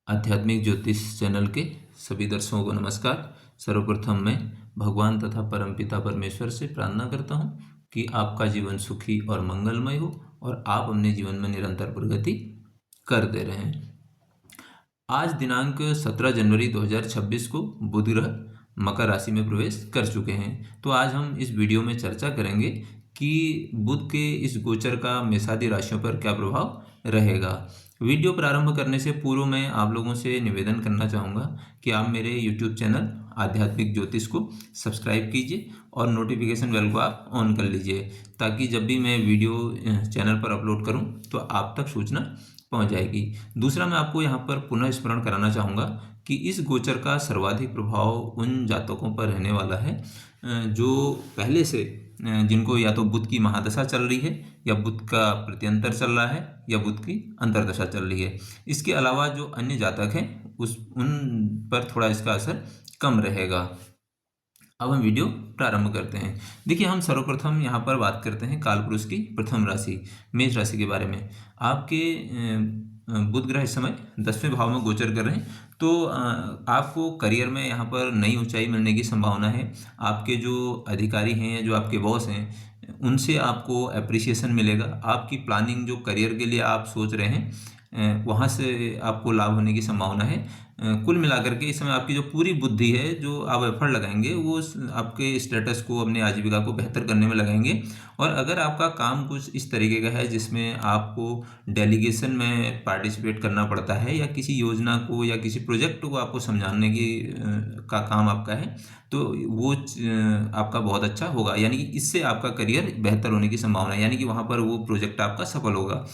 आध्यात्मिक ज्योतिष चैनल के सभी दर्शकों को नमस्कार। सर्वप्रथम मैं भगवान तथा परमपिता परमेश्वर से प्रार्थना करता हूँ कि आपका जीवन सुखी और मंगलमय हो और आप अपने जीवन में निरंतर प्रगति करते रहें। आज दिनांक 17 जनवरी 2026 को बुध ग्रह मकर राशि में प्रवेश कर चुके हैं। तो आज हम इस वीडियो में चर्चा करेंगे कि बुध के इस गोचर का मेषादि राशियों पर क्या प्रभाव रहेगा। वीडियो प्रारंभ करने से पूर्व मैं आप लोगों से निवेदन करना चाहूँगा कि आप मेरे YouTube चैनल आध्यात्मिक ज्योतिष को सब्सक्राइब कीजिए और नोटिफिकेशन बेल को आप ऑन कर लीजिए, ताकि जब भी मैं वीडियो चैनल पर अपलोड करूं तो आप तक सूचना पहुंच जाएगी। दूसरा, मैं आपको यहां पर पुनः स्मरण कराना चाहूँगा कि इस गोचर का सर्वाधिक प्रभाव उन जातकों पर रहने वाला है जो पहले से जिनको या तो बुध की महादशा चल रही है या बुध का प्रत्यंतर चल रहा है या बुध की अंतर्दशा चल रही है। इसके अलावा जो अन्य जातक हैं उन पर थोड़ा इसका असर कम रहेगा। अब हम वीडियो प्रारंभ करते हैं। देखिए, हम सर्वप्रथम यहाँ पर बात करते हैं कालपुरुष की प्रथम राशि मेष राशि के बारे में। आपके बुध ग्रह इस समय 10वें भाव में गोचर कर रहे हैं, तो आपको करियर में यहाँ पर नई ऊंचाई मिलने की संभावना है। आपके जो अधिकारी हैं, जो आपके बॉस हैं, उनसे आपको अप्रिसिएशन मिलेगा। आपकी प्लानिंग जो करियर के लिए आप सोच रहे हैं वहाँ से आपको लाभ होने की संभावना है। कुल मिलाकर के इस समय आपकी जो पूरी बुद्धि है, जो आप एफर्ट लगाएंगे, वो आपके स्टेटस को, अपने आजीविका को बेहतर करने में लगाएंगे। और अगर आपका काम कुछ इस तरीके का है जिसमें आपको डेलीगेशन में पार्टिसिपेट करना पड़ता है या किसी योजना को या किसी प्रोजेक्ट को आपको समझाने की का काम आपका है, तो वो आपका बहुत अच्छा होगा। यानी कि इससे आपका करियर बेहतर होने की संभावना है, यानी कि वहाँ पर वो प्रोजेक्ट आपका सफल होगा।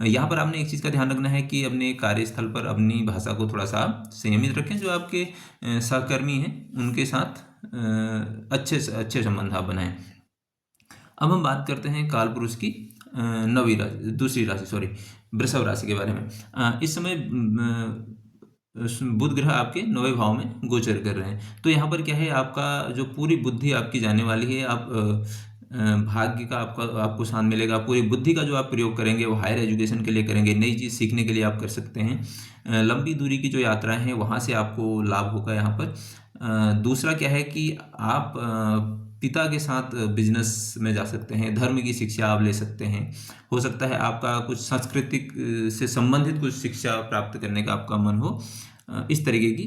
यहाँ पर आपने एक चीज़ का ध्यान रखना है कि अपने कार्यस्थल पर अपनी भाषा को थोड़ा सा संयमित रखें। जो आपके सहकर्मी हैं उनके साथ अच्छे अच्छे संबंध आप बनाएं। अब हम बात करते हैं कालपुरुष की वृषभ राशि के बारे में। इस समय बुध ग्रह आपके 9वें भाव में गोचर कर रहे हैं। तो यहाँ पर क्या है, आपका जो पूरी बुद्धि आपकी जाने वाली है। आप भाग्य का आपको साथ मिलेगा। पूरी बुद्धि का जो आप प्रयोग करेंगे वो हायर एजुकेशन के लिए करेंगे, नई चीज़ सीखने के लिए आप कर सकते हैं। लंबी दूरी की जो यात्राएं हैं वहाँ से आपको लाभ होगा यहाँ पर। दूसरा क्या है कि आप पिता के साथ बिजनेस में जा सकते हैं। धर्म की शिक्षा आप ले सकते हैं। हो सकता है आपका कुछ सांस्कृतिक से संबंधित कुछ शिक्षा प्राप्त करने का आपका मन हो। इस तरीके की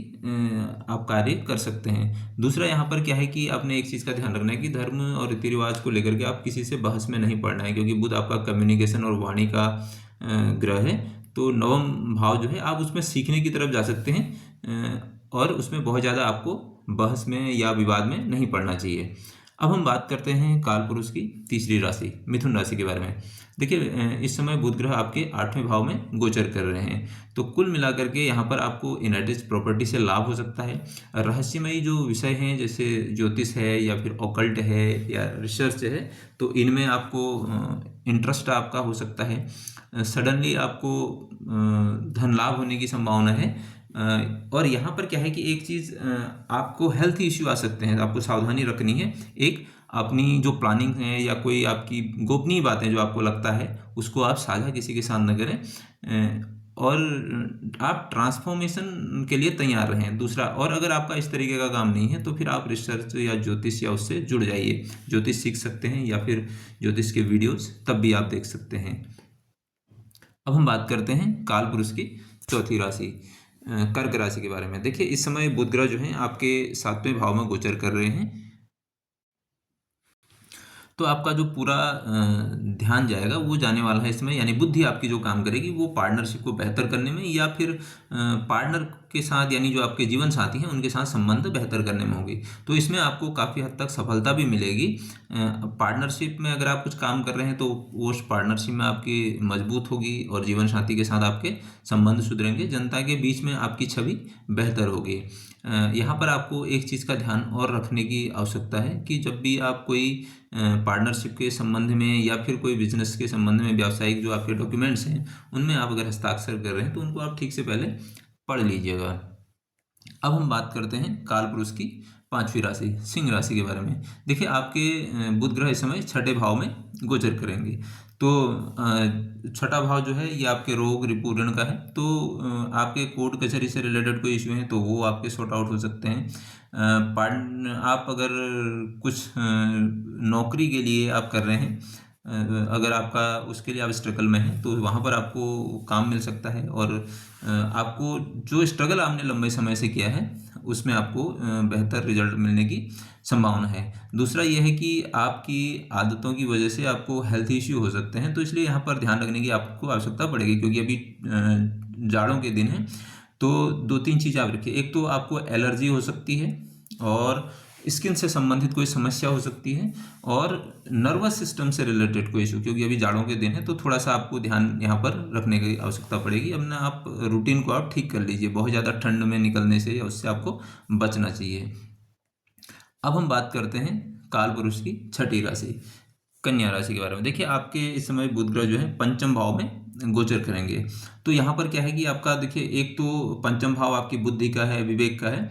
आप कार्य कर सकते हैं। दूसरा, यहाँ पर क्या है कि आपने एक चीज़ का ध्यान रखना है कि धर्म और रीति रिवाज को लेकर के आप किसी से बहस में नहीं पड़ना है, क्योंकि बुध आपका कम्युनिकेशन और वाणी का ग्रह है। तो 9वां भाव जो है, आप उसमें सीखने की तरफ जा सकते हैं और उसमें बहुत ज़्यादा आपको बहस में या विवाद में नहीं पड़ना चाहिए। अब हम बात करते हैं कालपुरुष की तीसरी राशि मिथुन राशि के बारे में। देखिए, इस समय बुध ग्रह आपके 8वें भाव में गोचर कर रहे हैं। तो कुल मिलाकर के यहाँ पर आपको इनहेरिटेंस प्रॉपर्टी से लाभ हो सकता है। रहस्यमयी जो विषय हैं, जैसे ज्योतिष है या फिर ऑकल्ट है या रिसर्च है, तो इनमें आपको इंटरेस्ट आपका हो सकता है। सडनली आपको धन लाभ होने की संभावना है। और यहाँ पर क्या है कि एक चीज़, आपको हेल्थ इश्यू आ सकते हैं, आपको सावधानी रखनी है। एक अपनी जो प्लानिंग है या कोई आपकी गोपनीय बातें जो आपको लगता है, उसको आप साझा किसी के साथ न करें और आप ट्रांसफॉर्मेशन के लिए तैयार रहें। दूसरा, और अगर आपका इस तरीके का काम नहीं है तो फिर आप रिसर्च या ज्योतिष या उससे जुड़ जाइए। ज्योतिष सीख सकते हैं या फिर ज्योतिष के वीडियोस तब भी आप देख सकते हैं। अब हम बात करते हैं कालपुरुष की चौथी राशि कर्क राशि के बारे में। देखिए, इस समय बुध ग्रह जो हैं आपके 7वें भाव में गोचर कर रहे हैं। तो आपका जो पूरा ध्यान जाएगा वो जाने वाला है इसमें, यानी बुद्धि आपकी जो काम करेगी वो पार्टनरशिप को बेहतर करने में या फिर पार्टनर के साथ, यानी जो आपके जीवन साथी हैं उनके साथ संबंध बेहतर करने में होगी। तो इसमें आपको काफ़ी हद तक सफलता भी मिलेगी। पार्टनरशिप में अगर आप कुछ काम कर रहे हैं तो वो उस पार्टनरशिप में आपकी मजबूत होगी और जीवन साथी के साथ आपके संबंध सुधरेंगे। जनता के बीच में आपकी छवि बेहतर होगी। यहाँ पर आपको एक चीज़ का ध्यान और रखने की आवश्यकता है कि जब भी आप कोई पार्टनरशिप के संबंध में या फिर कोई बिजनेस के संबंध में व्यावसायिक जो आपके डॉक्यूमेंट्स हैं उनमें आप अगर हस्ताक्षर कर रहे हैं तो उनको आप ठीक से पहले पढ़ लीजिएगा। अब हम बात करते हैं कालपुरुष की 5वीं राशि सिंह राशि के बारे में। देखिए, आपके बुध ग्रह इस समय 6ठे भाव में गोचर करेंगे। तो छठा भाव जो है ये आपके रोग रिपू ऋण का है। तो आपके कोर्ट कचहरी से रिलेटेड कोई इश्यू है तो वो आपके सॉर्ट आउट हो सकते हैं। आप अगर कुछ नौकरी के लिए आप कर रहे हैं, अगर आपका उसके लिए आप स्ट्रगल में हैं तो वहाँ पर आपको काम मिल सकता है। और आपको जो स्ट्रगल आपने लंबे समय से किया है उसमें आपको बेहतर रिजल्ट मिलने की संभावना है। दूसरा ये है कि आपकी आदतों की वजह से आपको हेल्थ इश्यू हो सकते हैं, तो इसलिए यहाँ पर ध्यान रखने की आपको आवश्यकता पड़ेगी, क्योंकि अभी जाड़ों के दिन हैं। तो 2-3 चीज़ आप रखिए। एक तो आपको एलर्जी हो सकती है, और स्किन से संबंधित कोई समस्या हो सकती है, और नर्वस सिस्टम से रिलेटेड कोई इशू, क्योंकि अभी जाड़ों के दिन है तो थोड़ा सा आपको ध्यान यहाँ पर रखने की आवश्यकता पड़ेगी। अपना आप रूटीन को आप ठीक कर लीजिए, बहुत ज़्यादा ठंड में निकलने से या उससे आपको बचना चाहिए। अब हम बात करते हैं काल पुरुष की छठी राशि कन्या राशि के बारे में। देखिए आपके इस समय बुध ग्रह जो है पंचम भाव में गोचर करेंगे। तो यहाँ पर क्या है कि आपका देखिए, एक तो पंचम भाव आपकी बुद्धि का है, विवेक का है।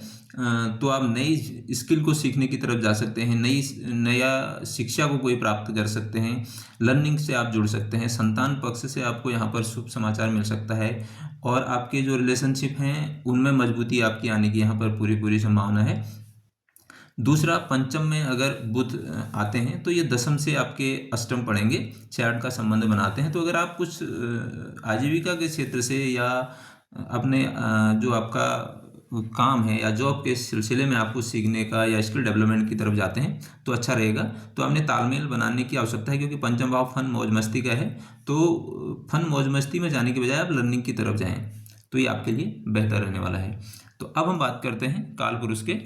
तो आप नई स्किल को सीखने की तरफ जा सकते हैं, नया शिक्षा को कोई प्राप्त कर सकते हैं, लर्निंग से आप जुड़ सकते हैं, संतान पक्ष से आपको यहाँ पर शुभ समाचार मिल सकता है, और आपके जो रिलेशनशिप हैं उनमें मजबूती आपकी आने की यहाँ पर पूरी पूरी संभावना है। दूसरा, पंचम में अगर बुध आते हैं तो ये दशम से आपके अष्टम पड़ेंगे, 6-8 का संबंध बनाते हैं। तो अगर आप कुछ आजीविका के क्षेत्र से या अपने जो आपका काम है या जॉब के सिलसिले में आपको सीखने का या स्किल डेवलपमेंट की तरफ जाते हैं तो अच्छा रहेगा। तो आपने तालमेल बनाने की आवश्यकता है, क्योंकि पंचम भाव फन मौज मस्ती का है। तो फन मौज मस्ती में जाने के बजाय आप लर्निंग की तरफ जाएं, तो ये आपके लिए बेहतर रहने वाला है। तो अब हम बात करते हैं काल पुरुष के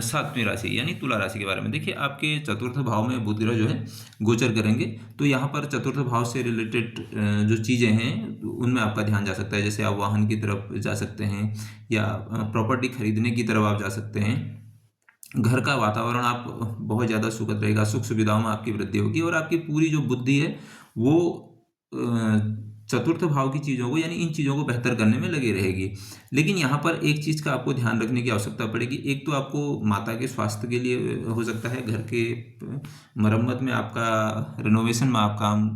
7वीं राशि यानी तुला राशि के बारे में। देखिए आपके चतुर्थ भाव में बुध ग्रह जो है गोचर करेंगे। तो यहाँ पर चतुर्थ भाव से रिलेटेड जो चीज़ें हैं उनमें आपका ध्यान जा सकता है। जैसे आप वाहन की तरफ जा सकते हैं, या प्रॉपर्टी खरीदने की तरफ आप जा सकते हैं। घर का वातावरण आप बहुत ज़्यादा सुखद रहेगा, सुख सुविधाओं में आपकी वृद्धि होगी, और आपकी पूरी जो बुद्धि है वो चतुर्थ भाव की चीज़ों को यानी इन चीज़ों को बेहतर करने में लगी रहेगी। लेकिन यहाँ पर एक चीज़ का आपको ध्यान रखने की आवश्यकता पड़ेगी। एक तो आपको माता के स्वास्थ्य के लिए हो सकता है, घर के मरम्मत में आपका रिनोवेशन में आप काम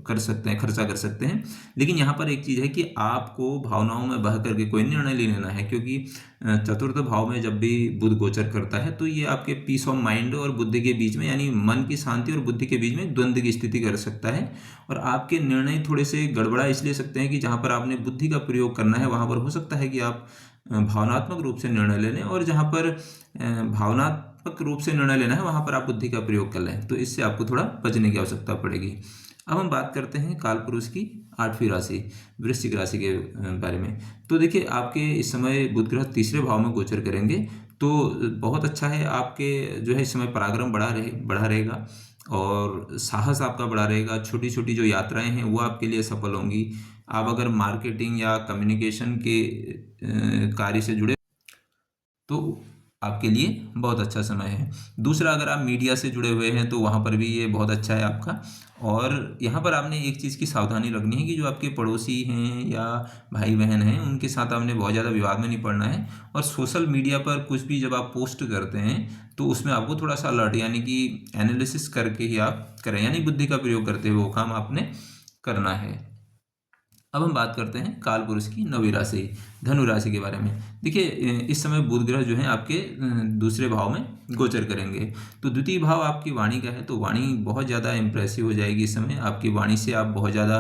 कर सकते हैं, खर्चा कर सकते हैं। लेकिन यहाँ पर एक चीज़ है कि आपको भावनाओं में बह करके कोई निर्णय ले लेना है, क्योंकि चतुर्थ भाव में जब भी बुध गोचर करता है तो ये आपके पीस ऑफ माइंड और बुद्धि के बीच में यानी मन की शांति और बुद्धि के बीच में द्वंद्व की स्थिति कर सकता है। और आपके निर्णय थोड़े से गड़बड़ा इसलिए सकते हैं कि जहाँ पर आपने बुद्धि का प्रयोग करना है वहाँ पर हो सकता है कि आप भावनात्मक रूप से निर्णय ले लें, और जहाँ पर भावनात्मक रूप से निर्णय लेना है वहाँ पर आप बुद्धि का प्रयोग कर लें। तो इससे आपको थोड़ा बचने की आवश्यकता पड़ेगी। अब हम बात करते हैं काल पुरुष की 8वीं राशि वृश्चिक राशि के बारे में। तो देखिए आपके इस समय बुध ग्रह तीसरे भाव में गोचर करेंगे, तो बहुत अच्छा है। आपके जो है इस समय पराक्रम बढ़ा रहेगा, और साहस आपका बढ़ा रहेगा। छोटी छोटी जो यात्राएं हैं वो आपके लिए सफल होंगी। आप अगर मार्केटिंग या कम्युनिकेशन के कार्य से जुड़े तो आपके लिए बहुत अच्छा समय है। दूसरा, अगर आप मीडिया से जुड़े हुए हैं तो वहाँ पर भी ये बहुत अच्छा है आपका। और यहाँ पर आपने एक चीज़ की सावधानी रखनी है कि जो आपके पड़ोसी हैं या भाई बहन हैं उनके साथ आपने बहुत ज़्यादा विवाद में नहीं पड़ना है। और सोशल मीडिया पर कुछ भी जब आप पोस्ट करते हैं तो उसमें आपको थोड़ा सा अलर्ट यानी कि एनालिसिस करके ही आप करें, यानी बुद्धि का प्रयोग करते हुए वो काम आपने करना है। अब हम बात करते हैं काल पुरुष की 9वीं राशि धनु राशि के बारे में। देखिए इस समय बुध ग्रह जो है आपके दूसरे भाव में गोचर करेंगे। तो द्वितीय भाव आपकी वाणी का है, तो वाणी बहुत ज़्यादा इंप्रेसिव हो जाएगी इस समय। आपकी वाणी से आप बहुत ज़्यादा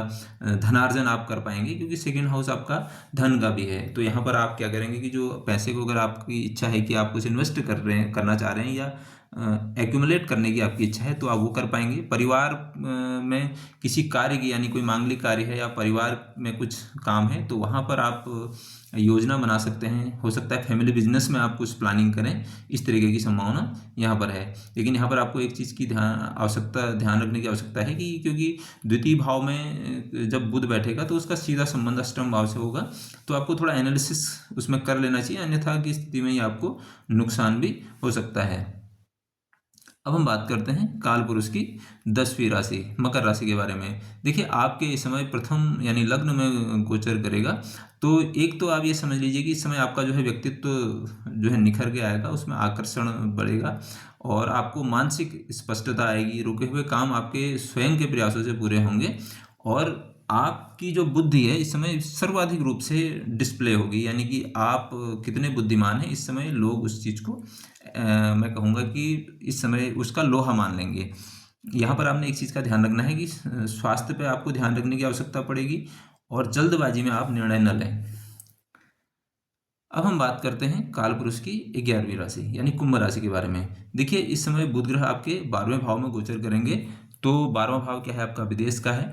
धनार्जन आप कर पाएंगे, क्योंकि सेकंड हाउस आपका धन का भी है। तो यहाँ पर आप क्या करेंगे कि जो पैसे को अगर आपकी इच्छा है कि आप कुछ इन्वेस्ट करना चाह रहे हैं या एक्यूमुलेट करने की आपकी इच्छा है तो आप वो कर पाएंगे। परिवार में किसी कार्य की यानी कोई मांगलिक कार्य है या परिवार में कुछ काम है तो वहाँ पर आप योजना बना सकते हैं। हो सकता है फैमिली बिजनेस में आप कुछ प्लानिंग करें, इस तरीके की संभावना यहाँ पर है। लेकिन यहाँ पर आपको एक चीज़ की ध्यान रखने की आवश्यकता है कि क्योंकि द्वितीय भाव में जब बुध बैठेगा तो उसका सीधा संबंध अष्टम भाव से होगा, तो आपको थोड़ा एनालिसिस उसमें कर लेना चाहिए, अन्यथा की स्थिति में ये आपको नुकसान भी हो सकता है। अब हम बात करते हैं काल पुरुष की 10वीं राशि मकर राशि के बारे में। देखिए आपके इस समय प्रथम यानी लग्न में गोचर करेगा। तो एक तो आप ये समझ लीजिए कि इस समय आपका जो है व्यक्तित्व जो है निखर के आएगा, उसमें आकर्षण बढ़ेगा और आपको मानसिक स्पष्टता आएगी, रुके हुए काम आपके स्वयं के प्रयासों से पूरे होंगे और आपकी जो बुद्धि है इस समय सर्वाधिक रूप से डिस्प्ले होगी, यानी कि आप कितने बुद्धिमान हैं इस समय लोग उस चीज़ को मैं कहूँगा कि इस समय उसका लोहा मान लेंगे। यहाँ पर आपने एक चीज़ का ध्यान रखना है कि स्वास्थ्य पे आपको ध्यान रखने की आवश्यकता पड़ेगी और जल्दबाजी में आप निर्णय न लें। अब हम बात करते हैं काल पुरुष की 11वीं राशि यानी कुंभ राशि के बारे में। देखिए इस समय बुध ग्रह आपके 12वें भाव में गोचर करेंगे, तो 12वां भाव क्या है आपका विदेश का है।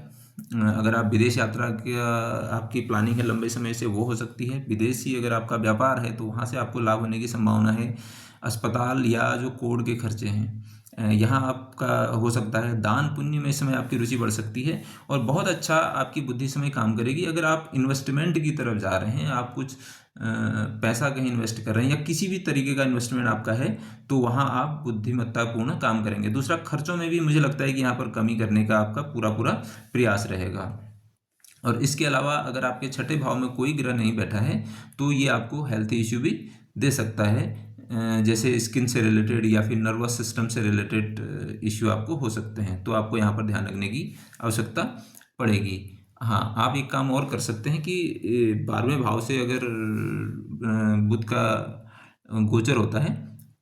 अगर आप विदेश यात्रा की आपकी प्लानिंग है लंबे समय से, वो हो सकती है। विदेशी अगर आपका व्यापार है तो वहाँ से आपको लाभ होने की संभावना है। अस्पताल या जो कोर्ट के खर्चे हैं यहाँ आपका हो सकता है। दान पुण्य में इस समय आपकी रुचि बढ़ सकती है और बहुत अच्छा आपकी बुद्धि समय काम करेगी। अगर आप इन्वेस्टमेंट की तरफ जा रहे हैं, आप कुछ पैसा कहीं इन्वेस्ट कर रहे हैं या किसी भी तरीके का इन्वेस्टमेंट आपका है, तो वहाँ आप बुद्धिमत्तापूर्ण काम करेंगे। दूसरा, खर्चों में भी मुझे लगता है कि यहाँ पर कमी करने का आपका पूरा प्रयास रहेगा। और इसके अलावा अगर आपके छठे भाव में कोई ग्रह नहीं बैठा है तो ये आपको हेल्थ इश्यू भी दे सकता है, जैसे स्किन से रिलेटेड या फिर नर्वस सिस्टम से रिलेटेड इश्यू आपको हो सकते हैं, तो आपको यहाँ पर ध्यान रखने की आवश्यकता पड़ेगी। हाँ, आप एक काम और कर सकते हैं कि 12वें भाव से अगर बुध का गोचर होता है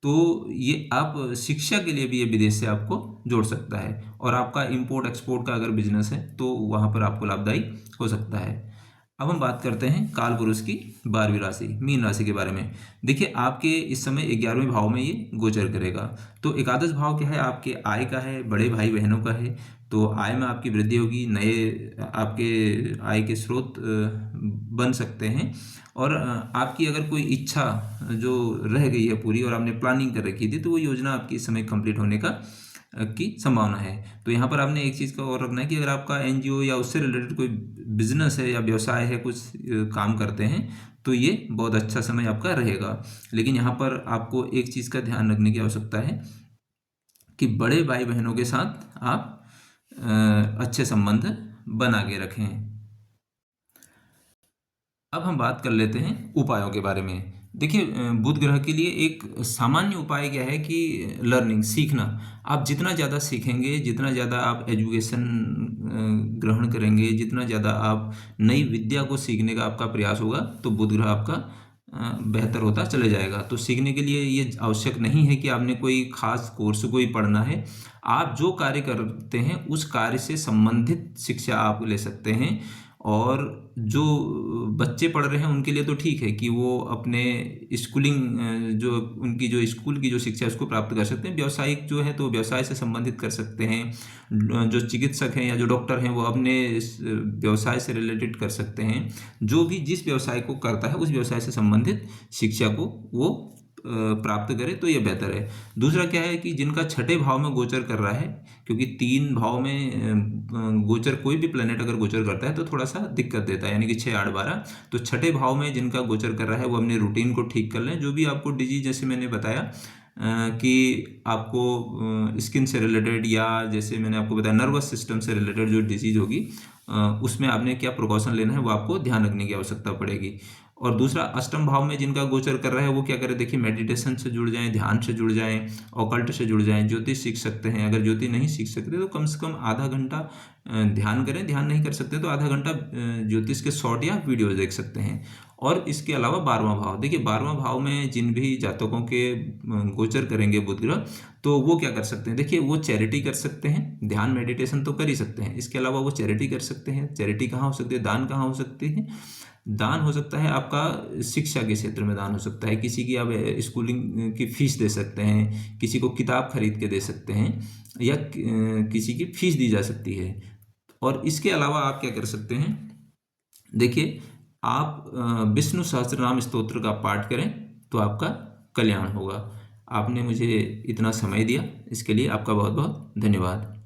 तो ये आप शिक्षा के लिए भी ये विदेश से आपको जोड़ सकता है और आपका इंपोर्ट एक्सपोर्ट का अगर बिजनेस है तो वहाँ पर आपको लाभदायी हो सकता है। अब हम बात करते हैं काल पुरुष की 12वीं राशि मीन राशि के बारे में। देखिए आपके इस समय 11वें भाव में ये गोचर करेगा, तो एकादश भाव क्या है आपके आय का है, बड़े भाई बहनों का है, तो आय में आपकी वृद्धि होगी, नए आपके आय के स्रोत बन सकते हैं। और आपकी अगर कोई इच्छा जो रह गई है पूरी और आपने प्लानिंग कर रखी थी तो वो योजना आपकी इस समय कंप्लीट होने का की संभावना है। तो यहाँ पर आपने एक चीज़ का और रखना है कि अगर आपका एनजीओ या उससे रिलेटेड कोई बिजनेस है या व्यवसाय है, कुछ काम करते हैं, तो ये बहुत अच्छा समय आपका रहेगा। लेकिन यहाँ पर आपको एक चीज़ का ध्यान रखने की आवश्यकता है कि बड़े भाई बहनों के साथ आप अच्छे संबंध बना के रखें। अब हम बात कर लेते हैं उपायों के बारे में। देखिए बुध ग्रह के लिए एक सामान्य उपाय क्या है कि लर्निंग, सीखना। आप जितना ज़्यादा सीखेंगे, जितना ज़्यादा आप एजुकेशन ग्रहण करेंगे, जितना ज़्यादा आप नई विद्या को सीखने का आपका प्रयास होगा, तो बुध ग्रह आपका बेहतर होता चले जाएगा। तो सीखने के लिए ये आवश्यक नहीं है कि आपने कोई खास कोर्स को ही पढ़ना है। आप जो कार्य करते हैं उस कार्य से संबंधित शिक्षा आप ले सकते हैं। और जो बच्चे पढ़ रहे हैं उनके लिए तो ठीक है कि वो अपने स्कूलिंग जो उनकी जो स्कूल की जो शिक्षा है उसको प्राप्त कर सकते हैं। व्यावसायिक जो है तो व्यवसाय से संबंधित कर सकते हैं। जो चिकित्सक हैं या जो डॉक्टर हैं वो अपने व्यवसाय से रिलेटेड कर सकते हैं। जो भी जिस व्यवसाय को करता है उस व्यवसाय से संबंधित शिक्षा को वो प्राप्त करे तो ये बेहतर है। दूसरा क्या है कि जिनका छठे भाव में गोचर कर रहा है, क्योंकि 3 भाव में गोचर कोई भी प्लेनेट अगर गोचर करता है तो थोड़ा सा दिक्कत देता है, यानी कि 6, 8, 12। तो छठे भाव में जिनका गोचर कर रहा है वो अपने रूटीन को ठीक कर लें। जो भी आपको डिजीज, जैसे मैंने बताया कि आपको स्किन से रिलेटेड या जैसे मैंने आपको बताया नर्वस सिस्टम से रिलेटेड जो डिजीज होगी उसमें आपने क्या प्रिकॉशन लेना है वो आपको ध्यान रखने की आवश्यकता पड़ेगी। और दूसरा, अष्टम भाव में जिनका गोचर कर रहा है वो क्या करें, देखिए मेडिटेशन से जुड़ जाएं, ध्यान से जुड़ जाएं, ऑकल्ट से जुड़ जाएं, ज्योतिष सीख सकते हैं। अगर ज्योतिष नहीं सीख सकते तो कम से कम आधा घंटा ध्यान करें। ध्यान नहीं कर सकते तो आधा घंटा ज्योतिष के शॉर्ट या वीडियो देख सकते हैं। और इसके अलावा 12वां भाव, देखिए 12वां भाव में जिन भी जातकों के गोचर करेंगे बुध ग्रह, तो वो क्या कर सकते हैं, देखिए वो चैरिटी कर सकते हैं। ध्यान मेडिटेशन तो कर ही सकते हैं, इसके अलावा वो चैरिटी कर सकते हैं। चैरिटी कहाँ हो सकती है, दान कहाँ हो सकते हैं, दान हो सकता है आपका शिक्षा के क्षेत्र में दान हो सकता है। किसी की आप स्कूलिंग की फीस दे सकते हैं, किसी को किताब खरीद के दे सकते हैं, या किसी की फीस दी जा सकती है। और इसके अलावा आप क्या कर सकते हैं, देखिए आप विष्णु सहस्त्रनाम स्तोत्र का पाठ करें तो आपका कल्याण होगा। आपने मुझे इतना समय दिया, इसके लिए आपका बहुत बहुत धन्यवाद।